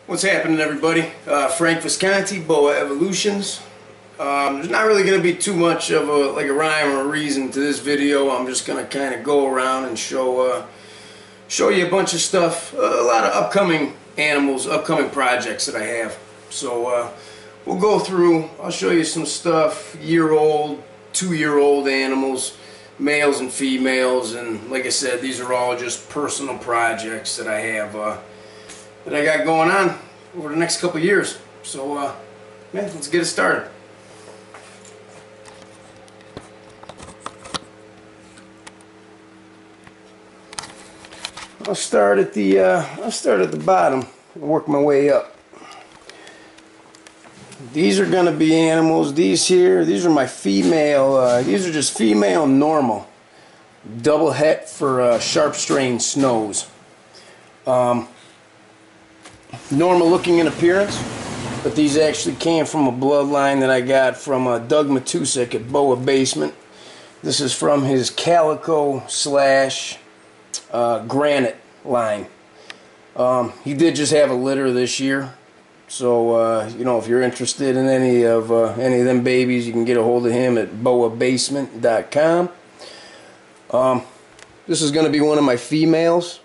What's happening, everybody? Frank Visconti, Boa Evolutions. There's not really going to be too much of a rhyme or a reason to this video. I'm just going to kind of go around and show you a bunch of stuff, a lot of upcoming animals, upcoming projects that I have. So we'll go through. I'll show you some stuff, year-old, 2-year-old animals, males and females, and like I said, these are all just personal projects that I have that I got going on over the next couple of years. So man, let's get it started. I'll start at the bottom and work my way up. These are going to be animals. These are my female. These are just female normal double het for sharp strain snows. Normal looking in appearance, but these actually came from a bloodline that I got from Doug Matusik at Boa Basement. This is from his calico slash granite line. He did just have a litter this year, so you know, if you're interested in any of them babies, you can get a hold of him at boabasement.com. This is going to be one of my females.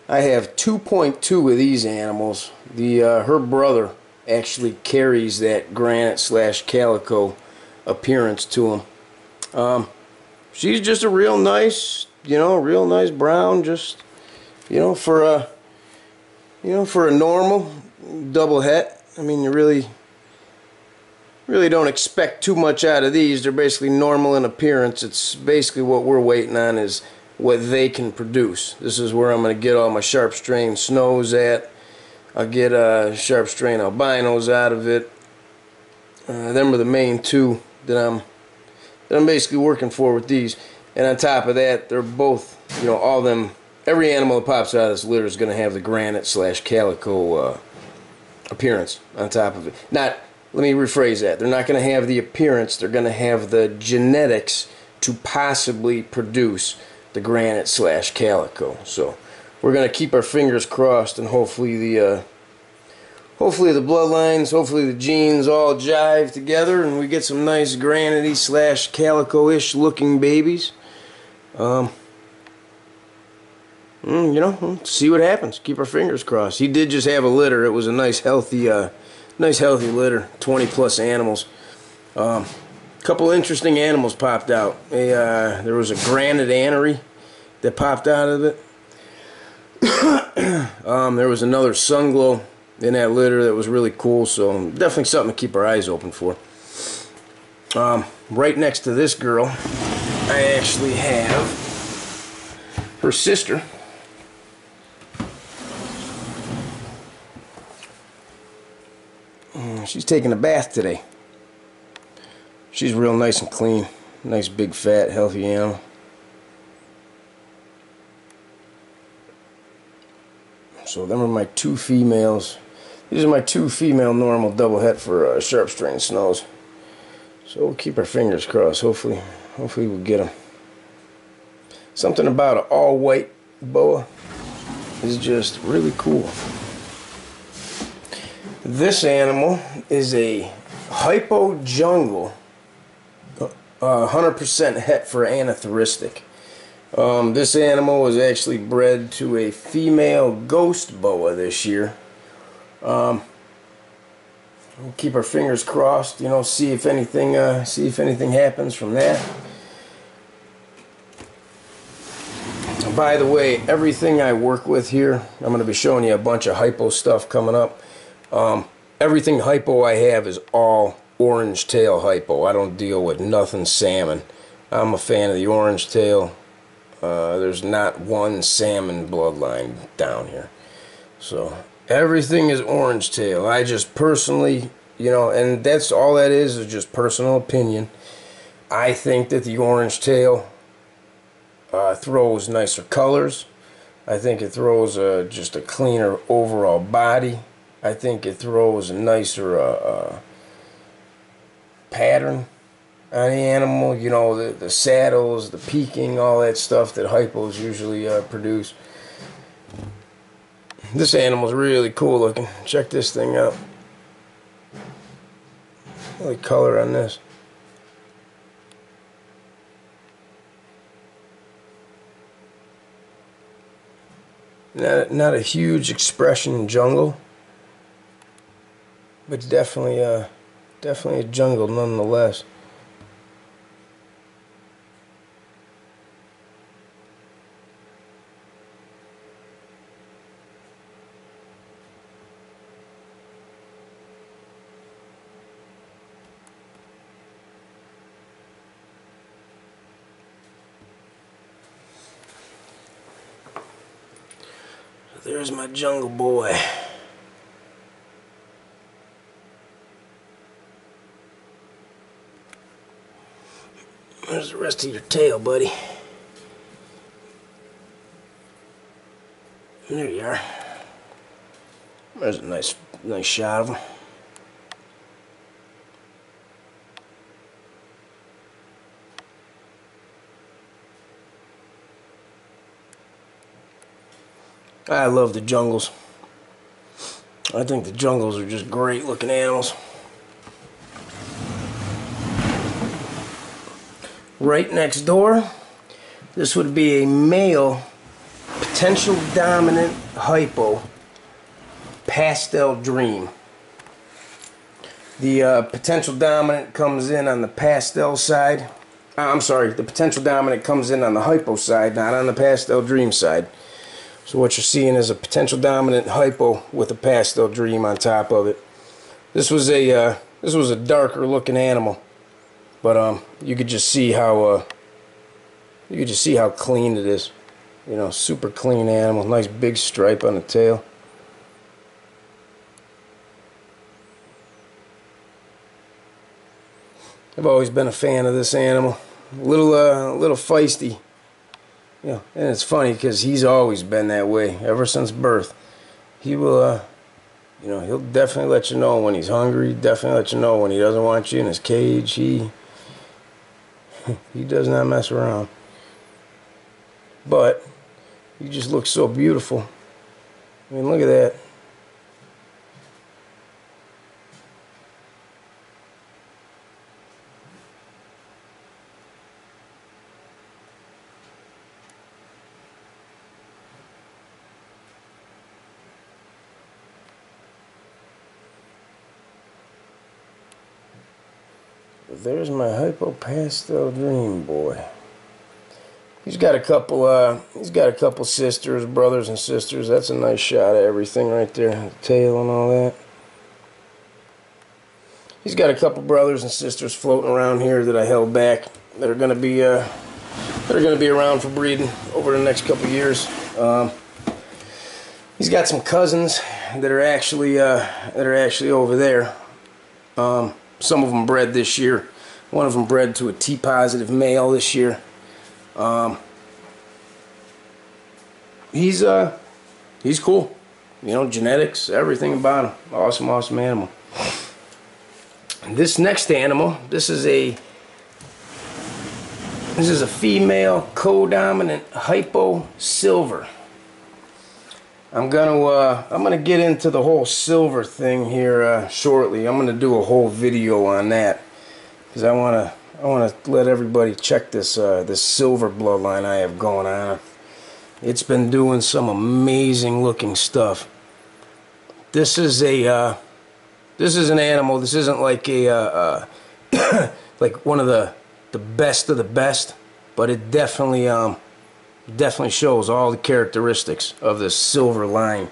I have 2.2 of these animals. Her brother actually carries that granite slash calico appearance to him. She's just a real nice, real nice brown, just for a normal double het. I mean, you really don't expect too much out of these. They're basically normal in appearance. It's basically what we're waiting on is what they can produce. This is where I'm going to get all my sharp strain snows at. I'll get sharp strain albinos out of it. Them are the main two that I'm basically working for with these. And on top of that, they're both, all them. Every animal that pops out of this litter is going to have the granite slash calico appearance on top of it. Let me rephrase that. They're not going to have the appearance. They're going to have the genetics to possibly produce the granite slash calico. So we're going to keep our fingers crossed, and hopefully the bloodlines, hopefully the genes all jive together, and we get some nice granity slash calico-ish looking babies. See what happens. Keep our fingers crossed. He did just have a litter. It was a nice healthy litter, 20 plus animals. Couple interesting animals popped out. There was a granite anery that popped out of it. There was another sunglow in that litter that was really cool, so definitely something to keep our eyes open for. Right next to this girl, I actually have her sister. She's taking a bath today. She's real nice and clean. Nice big fat healthy animal. So them are my two females. These are my two female normal double het for sharp strain snows. So we'll keep our fingers crossed. Hopefully we'll get them. Something about an all white boa is just really cool. This animal is a hypo jungle 100% het for anathoristic. This animal was actually bred to a female ghost boa this year. We'll keep our fingers crossed, see if anything happens from that. By the way, everything I work with here, I'm going to be showing you a bunch of hypo stuff coming up. Everything hypo I have is all orange tail hypo. I don't deal with nothing salmon. I'm a fan of the orange tail. There's not one salmon bloodline down here. So everything is orange tail. I just personally, and that's all that is just personal opinion. I think that the orange tail throws nicer colors. I think it throws just a cleaner overall body. I think it throws a nicer pattern on the animal, the saddles, the peaking, all that stuff that hypos usually produce. This animal's really cool looking. Check this thing out. Really color on this. Not a huge expression jungle, but definitely a jungle nonetheless. There's my jungle boy. There's the rest of your tail, buddy. There you are. There's a nice shot of him. I love the jungles. I think the jungles are just great looking animals. Right next door, this would be a male potential dominant hypo pastel dream. The potential dominant comes in on the pastel side. I'm sorry, the potential dominant comes in on the hypo side, not on the pastel dream side. So what you're seeing is a potential dominant hypo with a pastel dream on top of it. This was a darker looking animal, but you could just see how clean it is. You know, super clean animal. Nice big stripe on the tail. I've always been a fan of this animal. A little feisty. Yeah, and it's funny because he's always been that way ever since birth. He will, you know, he'll definitely let you know when he's hungry. Definitely let you know when he doesn't want you in his cage. He does not mess around. But you just look so beautiful. I mean, look at that. There's my hypo pastel dream boy. He's got a couple sisters, brothers and sisters. That's a nice shot of everything right there, the tail and all that. He's got a couple brothers and sisters floating around here that I held back that are gonna be around for breeding over the next couple years. He's got some cousins that are actually over there. Some of them bred this year. One of them bred to a T-positive male this year. He's cool. You know, genetics, everything about him. Awesome animal. And this next animal, this is a female co-dominant hypo silver. I'm gonna get into the whole silver thing here shortly. I'm gonna do a whole video on that because I wanna let everybody check this this silver bloodline I have going on. It's been doing some amazing looking stuff. This is an animal. This isn't like a like one of the best of the best, but it definitely shows all the characteristics of the silver line.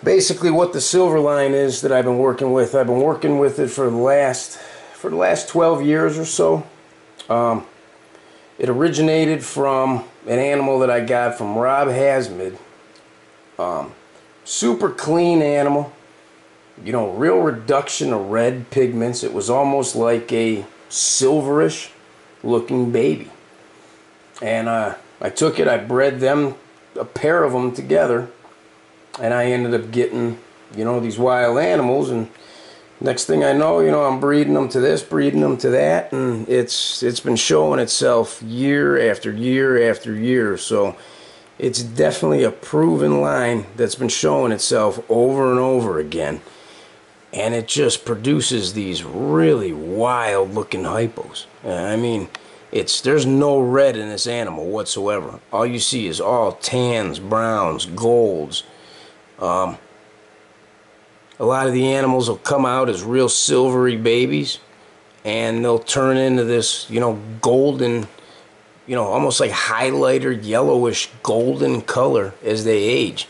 Basically what the silver line is that I've been working with it for the last 12 years or so. It originated from an animal that I got from Rob Hasmid. Super clean animal, you know, real reduction of red pigments. It was almost like a silverish looking baby, and I took it, I bred them, a pair of them together, and I ended up getting, you know, these wild animals. And next thing I know, you know, I'm breeding them to this, breeding them to that, and it's been showing itself year after year after year. So It's definitely a proven line that's been showing itself over and over again. And it just produces these really wild looking hypos. I mean, there's no red in this animal whatsoever. All you see is all tans, browns, golds. A lot of the animals will come out as real silvery babies, and they'll turn into this, golden, almost like highlighter, yellowish, golden color as they age.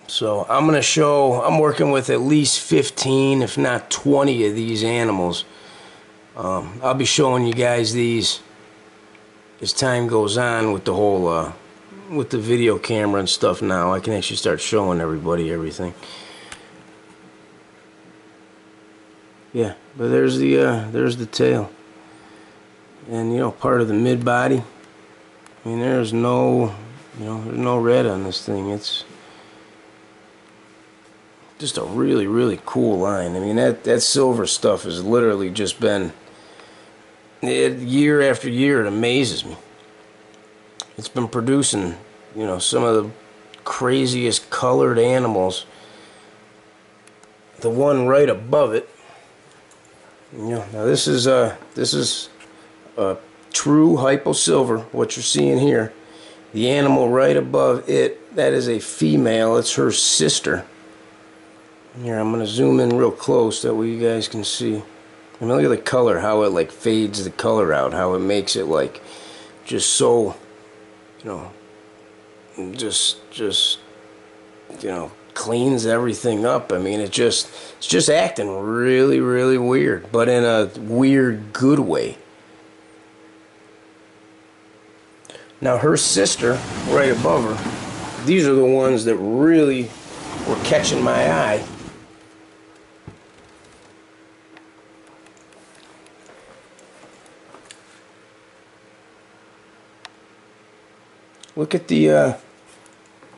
So I'm working with at least 15, if not 20 of these animals. I'll be showing you guys these as time goes on with the whole, with the video camera and stuff now. I can actually start showing everybody everything. Yeah, but there's the tail. And, part of the mid-body. I mean, there's no red on this thing. It's just a really, really cool line. I mean, that silver stuff has literally just been, year after year, it amazes me. It's been producing, some of the craziest colored animals. The one right above it, now this is a true hypo silver, what you're seeing here. The animal right above it, that is a female. It's her sister. Here, I'm going to zoom in real close, that way you guys can see. I mean, look at the color, how it like fades the color out, how it makes it like just so, just cleans everything up. I mean, it's just acting really, really weird, but in a weird, good way. Now, her sister, right above her, these are the ones that really were catching my eye. Look at the,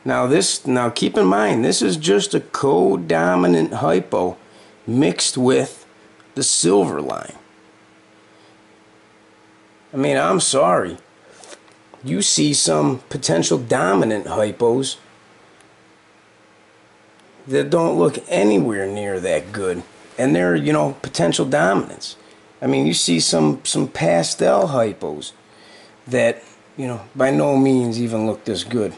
now keep in mind, this is just a co-dominant hypo mixed with the silver line. I mean, I'm sorry. You see some potential dominant hypos that don't look anywhere near that good. And they're, potential dominants. I mean, you see some pastel hypos that, by no means even look this good.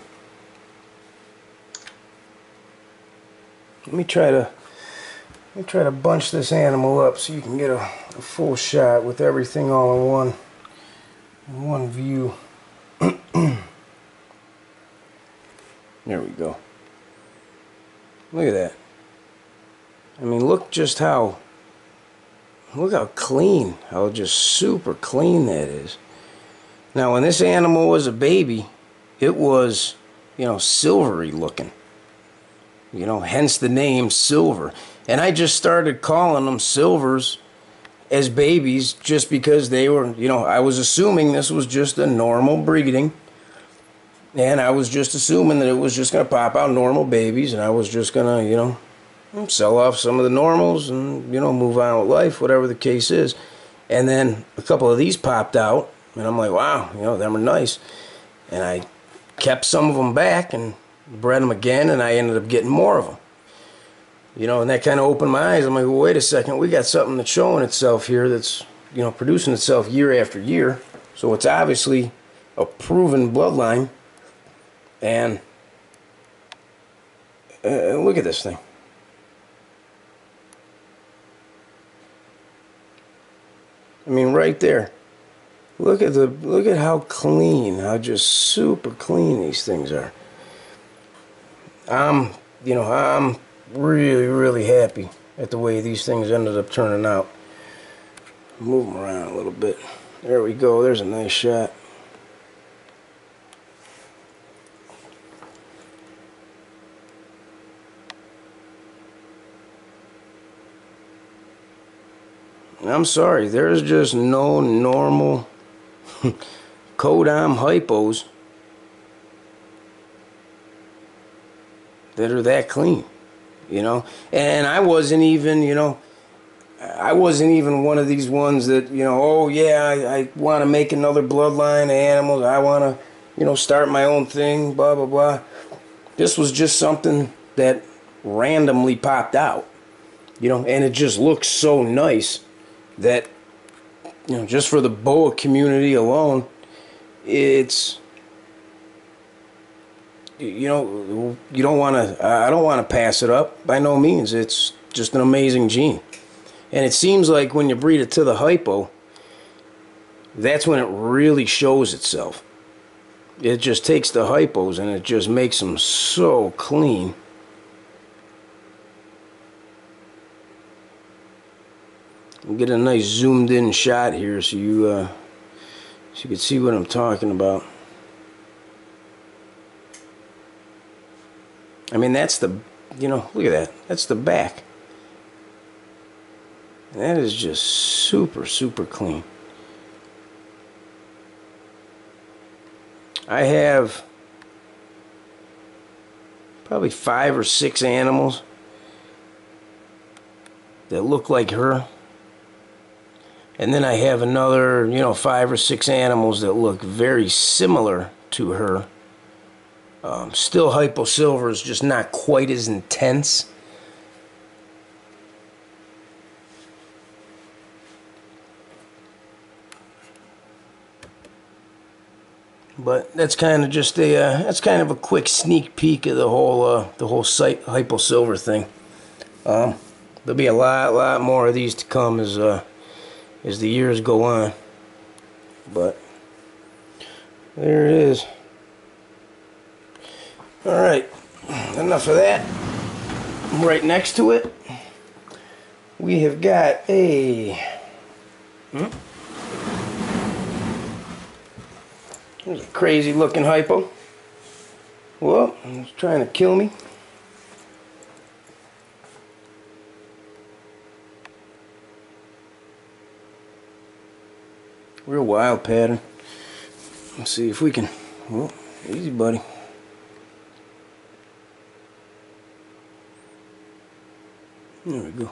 Let me try to bunch this animal up so you can get a full shot with everything all in one view. There we go. Look at that. I mean, look how clean, how just super clean that is. Now, when this animal was a baby, it was, silvery looking. Hence the name silver. And I just started calling them silvers as babies just because they were, I was assuming this was just a normal breeding. And I was just assuming that it was just going to pop out normal babies, and I was just going to, sell off some of the normals and, move on with life, whatever the case is. And then a couple of these popped out. And I'm like, wow, them are nice. And I kept some of them back and bred them again, and I ended up getting more of them. And that kind of opened my eyes. I'm like, well, wait a second, we got something that's showing itself here that's, producing itself year after year. So it's obviously a proven bloodline. And look at this thing. I mean, right there. Look at how clean, how just super clean these things are. I'm really, really happy at the way these things ended up turning out. Move them around a little bit. There we go. There's a nice shot. I'm sorry, there's just no normal Codom hypos that are that clean, And I wasn't even, I wasn't even one of these ones that, you know, oh yeah, I want to make another bloodline of animals. I want to, you know, start my own thing, blah, blah, blah. This was just something that randomly popped out, you know, and it just looks so nice that, you know, just for the boa community alone, it's, you know, you don't want to, I don't want to pass it up by no means. It's just an amazing gene. And it seems like when you breed it to the hypo, that's when it really shows itself. It just takes the hypos and it just makes them so clean. We'll get a nice zoomed in shot here so you can see what I'm talking about. I mean, that's the, you know, look at that. That's the back. That is just super, super clean. I have probably 5 or 6 animals that look like her. And then I have another, you know, 5 or 6 animals that look very similar to her. Still hypo silver is just not quite as intense. But that's kind of just a that's kind of a quick sneak peek of the whole site hypo silver thing. There'll be a lot more of these to come as the years go on. But there it is. All right, enough of that. Right next to it, we have got a. There's a crazy looking hypo. Whoa, it's trying to kill me. Real wild pattern. Let's see if we can. Whoa, easy, buddy. There we go.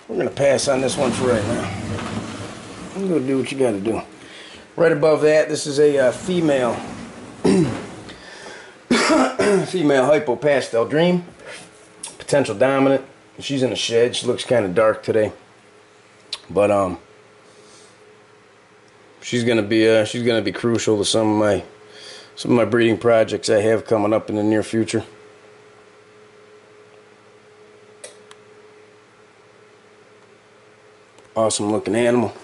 We're going to pass on this one for right now. I'm going to do what you got to do. Right above that, this is a female female hypo pastel dream, potential dominant. She's in the shed. She looks kind of dark today, but she's gonna be crucial to some of my breeding projects I have coming up in the near future. Awesome looking animal.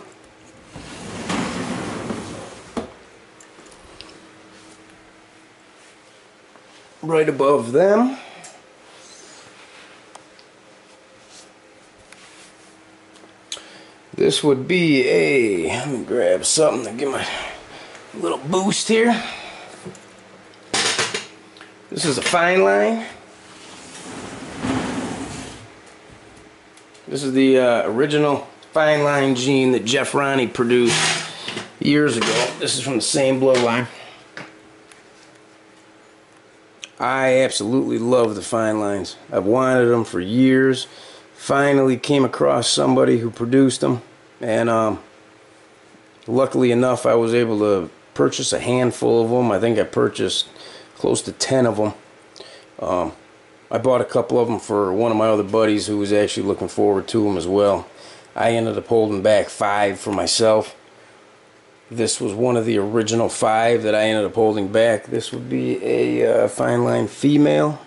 Right above them, this would be a, let me grab something to give my little boost here. This is a fine line. This is the original fine line gene that Jeff Ronnie produced years ago. This is from the same bloodline. I absolutely love the fine lines. I've wanted them for years. Finally came across somebody who produced them, and luckily enough I was able to purchase a handful of them. I think I purchased close to 10 of them. I bought a couple of them for one of my other buddies who was actually looking forward to them as well. I ended up holding back 5 for myself. This was one of the original 5 that I ended up holding back. This would be a fine line female.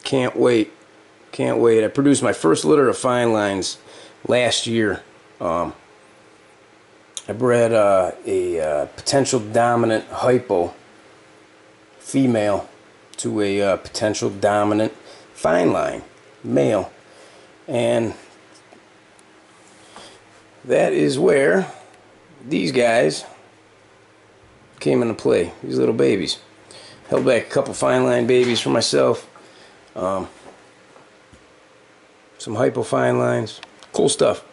Can't wait. Can't wait. I produced my first litter of fine lines last year. I bred a potential dominant hypo female to a potential dominant fine line male. And that is where these guys came into play. These little babies. Held back a couple fine line babies for myself. Some hypo fine lines. Cool stuff.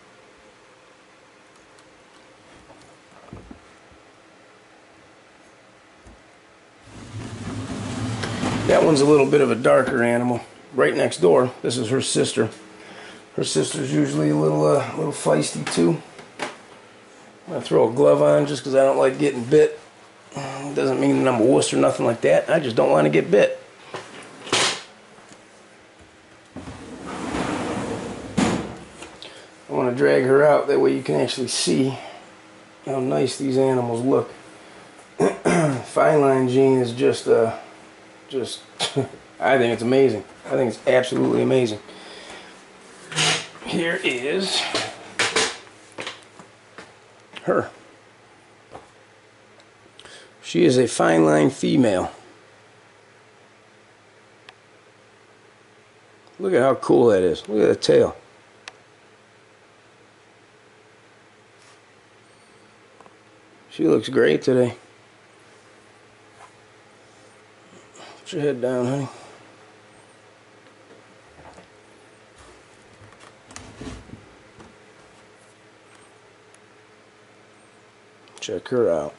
That one's a little bit of a darker animal. right next door. This is her sister. Her sister's usually a little feisty too. I'm gonna throw a glove on just because I don't like getting bit. Doesn't mean that I'm a wuss or nothing like that. I just don't want to get bit. I want to drag her out, that way you can actually see how nice these animals look. Fine line gene is just I think it's amazing. I think it's absolutely amazing. Here is her. She is a fine line female. Look at how cool that is. Look at the tail. She looks great today. Put your head down, honey. Check her out.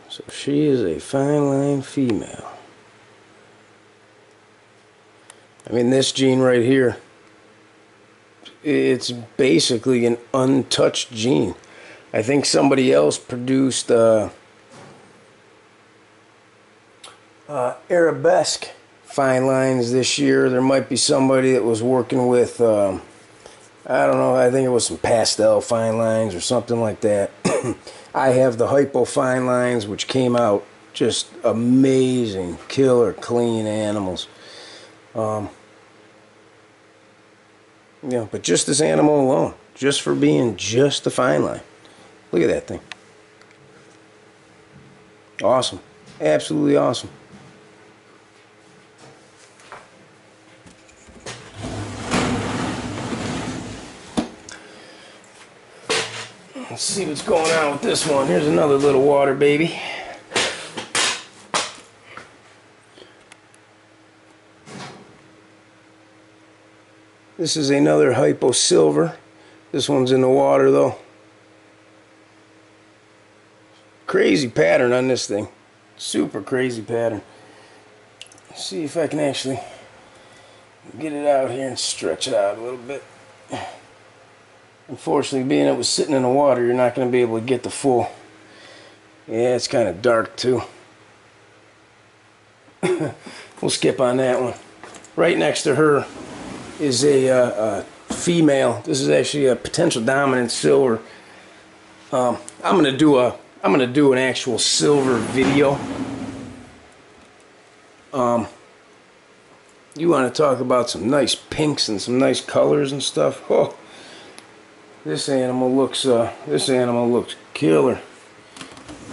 So she is a fine line female. I mean, this gene right here, it's basically an untouched gene. I think somebody else produced arabesque fine lines this year. There might be somebody that was working with, I don't know, I think it was some pastel fine lines or something like that. I have the hypo fine lines, which came out just amazing, killer clean animals. Yeah, but just this animal alone, just for being just a fine line. Look at that thing. Awesome. Absolutely awesome. Let's see what's going on with this one. Here's another little water baby. This is another hypo silver. This one's in the water though. Crazy pattern on this thing. Super crazy pattern. Let's see if I can actually get it out here and stretch it out a little bit. Unfortunately, being it was sitting in the water, you're not going to be able to get the full. Yeah, it's kind of dark too. We'll skip on that one. Right next to her is a female. This is actually a potential dominant silver. I'm gonna do an actual silver video. You want to talk about some nice pinks and some nice colors and stuff? Oh. This animal looks killer.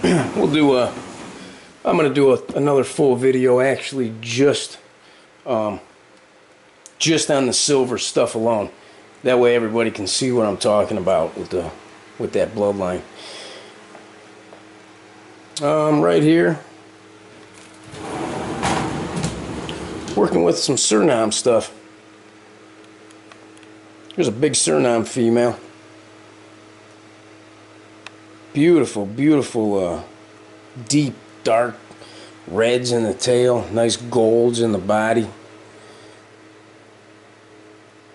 We'll do I'm gonna do another full video actually just on the silver stuff alone. That way everybody can see what I'm talking about with that bloodline. Right here, working with some Suriname stuff. Here's a big Suriname female. Beautiful, beautiful, deep, dark reds in the tail, nice golds in the body.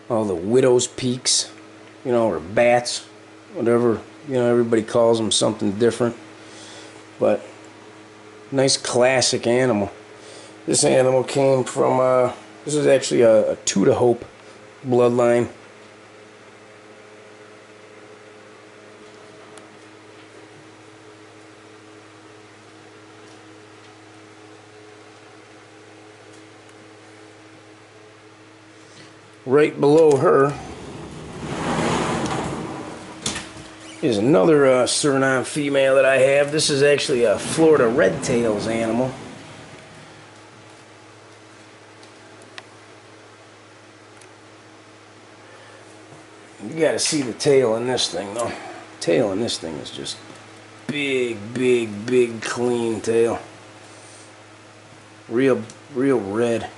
All the widow's peaks, you know, or bats, whatever, you know, everybody calls them something different. But nice classic animal. This animal came from, this is actually a Tuda Hope bloodline. Right below her is another Suriname female that I have. This is actually a Florida Red Tails animal. You gotta see the tail in this thing though. Tail in this thing is just big, big, big clean tail. real red.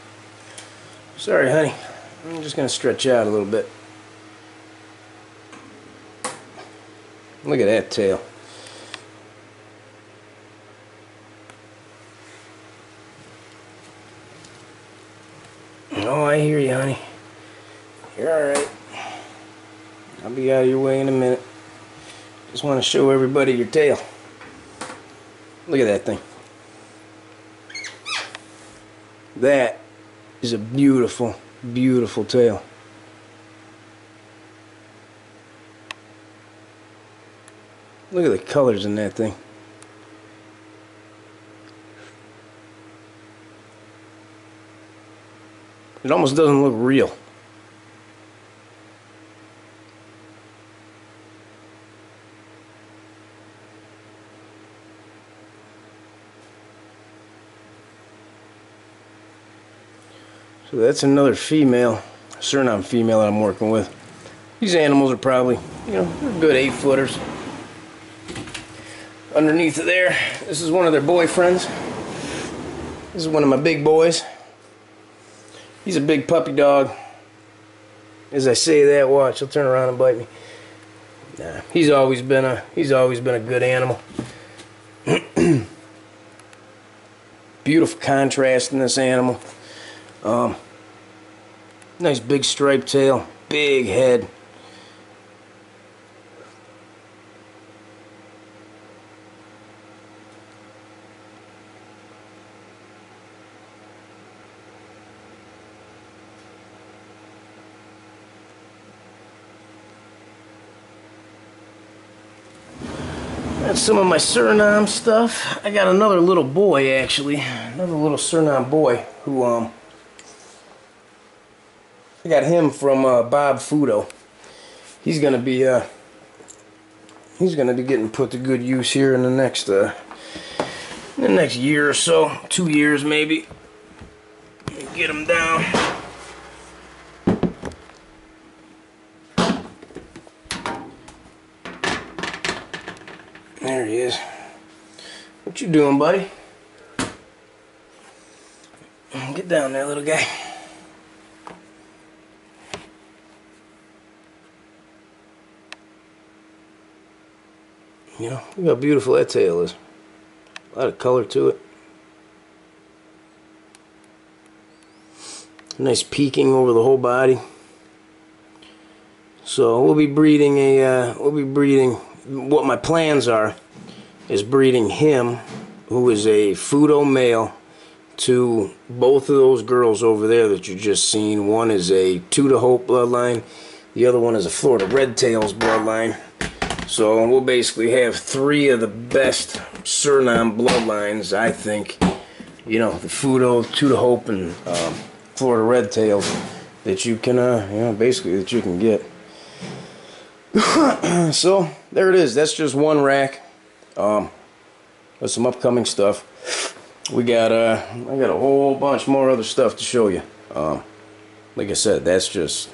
Sorry, honey. I'm just gonna stretch out a little bit. Look at that tail. Oh, I hear you, honey. You're alright. I'll be out of your way in a minute. Just want to show everybody your tail. Look at that thing. That is a beautiful, beautiful tail. Look at the colors in that thing. It almost doesn't look real. So that's another female, Suriname female that I'm working with. These animals are probably, they're good 8-footers. Underneath of there, this is one of their boyfriends. This is one of my big boys. He's a big puppy dog. As I say that, watch, he'll turn around and bite me. Nah, he's always been a good animal. Beautiful contrast in this animal. Nice big striped tail, big head. That's some of my Suriname stuff. I got another little boy, actually. Another little Suriname boy who, I got him from Bob Fudo. He's gonna be getting put to good use here in the next year or so, 2 years maybe. Get him down. There he is. What you doing, buddy? Get down there, little guy. Look how beautiful that tail is. A lot of color to it. Nice peaking over the whole body. So we'll be breeding what my plans are is breeding him, who is a Fudo male, to both of those girls over there that you just seen. One is a Tuda Hope bloodline, the other one is a Florida Red Tails bloodline. So we'll basically have 3 of the best Suriname bloodlines, I think. The Fudo, Tuda Hope, and Florida Red Tails that you can, basically that you can get. So there it is. That's just one rack. With some upcoming stuff. We got I got a whole bunch more other stuff to show you. Like I said, that's just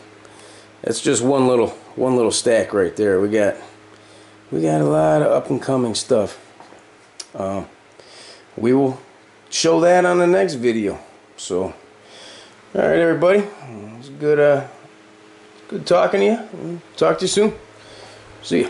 one little stack right there. We got a lot of up and coming stuff. We will show that on the next video. So, all right, everybody. It's good talking to you. Talk to you soon. See ya.